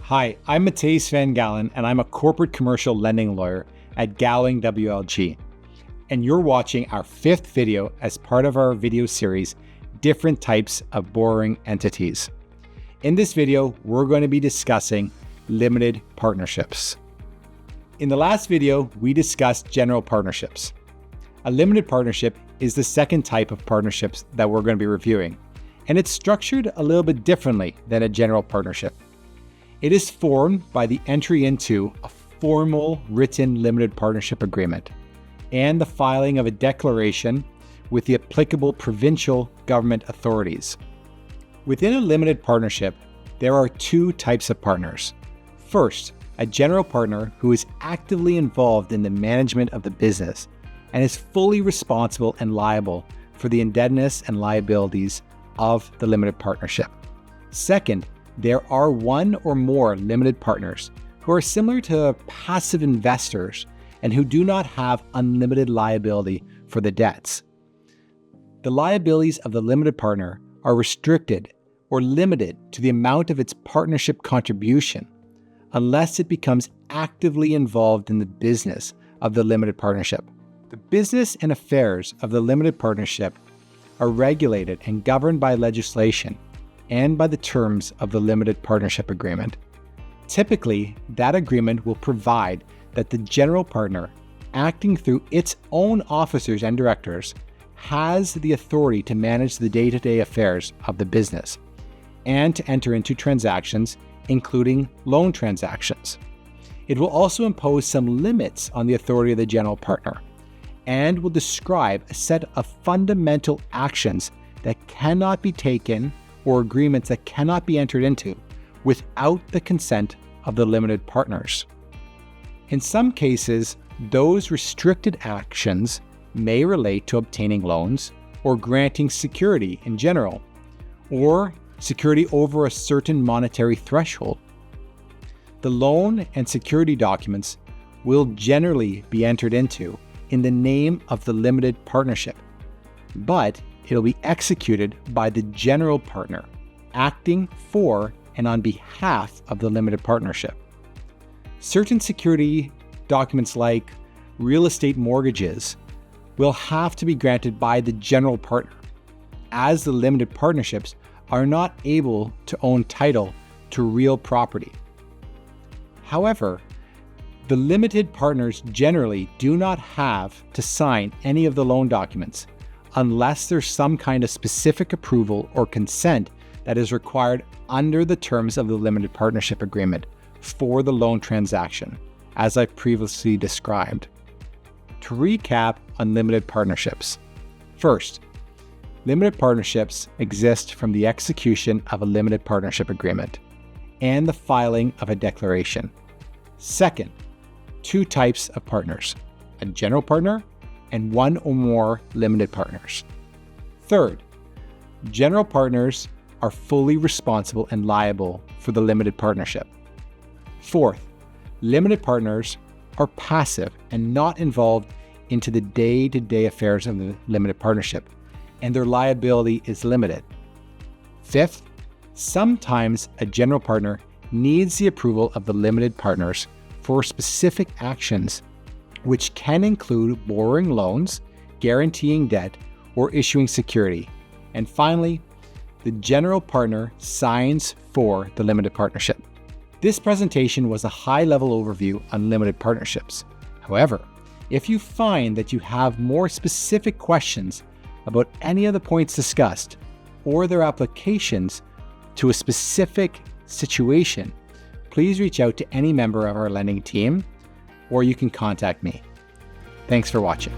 Hi, I'm Matthijs van Galen, and I'm a corporate commercial lending lawyer at Gowling WLG. And you're watching our 5th video as part of our video series, Different Types of Borrowing Entities. In this video, we're going to be discussing limited partnerships. In the last video, we discussed general partnerships. A limited partnership is the second type of partnerships that we're going to be reviewing, and it's structured a little bit differently than a general partnership. It is formed by the entry into a formal written limited partnership agreement and the filing of a declaration with the applicable provincial government authorities. Within a limited partnership, there are 2 types of partners. First, a general partner who is actively involved in the management of the business and is fully responsible and liable for the indebtedness and liabilities of the limited partnership. Second, there are one or more limited partners who are similar to passive investors and who do not have unlimited liability for the debts. The liabilities of the limited partner are restricted or limited to the amount of its partnership contribution unless it becomes actively involved in the business of the limited partnership. The business and affairs of the limited partnership are regulated and governed by legislation and by the terms of the limited partnership agreement. Typically, that agreement will provide that the general partner, acting through its own officers and directors, has the authority to manage the day-to-day affairs of the business and to enter into transactions, including loan transactions. It will also impose some limits on the authority of the general partner and will describe a set of fundamental actions that cannot be taken or agreements that cannot be entered into without the consent of the limited partners. In some cases, those restricted actions may relate to obtaining loans or granting security in general, or security over a certain monetary threshold. The loan and security documents will generally be entered into in the name of the limited partnership, but it'll be executed by the general partner, acting for and on behalf of the limited partnership. Certain security documents like real estate mortgages will have to be granted by the general partner, as the limited partnerships are not able to own title to real property. However, the limited partners generally do not have to sign any of the loan documents unless there's some kind of specific approval or consent that is required under the terms of the limited partnership agreement for the loan transaction, as I previously described. To recap on limited partnerships. First, limited partnerships exist from the execution of a limited partnership agreement and the filing of a declaration. Second, 2 types of partners, a general partner and one or more limited partners. Third, general partners are fully responsible and liable for the limited partnership. Fourth, limited partners are passive and not involved into the day-to-day affairs of the limited partnership, and their liability is limited. Fifth, sometimes a general partner needs the approval of the limited partners for specific actions, which can include borrowing loans, guaranteeing debt, or issuing security. And finally, the general partner signs for the limited partnership. This presentation was a high-level overview on limited partnerships. However, if you find that you have more specific questions about any of the points discussed or their applications to a specific situation, please reach out to any member of our lending team, or you can contact me. Thanks for watching.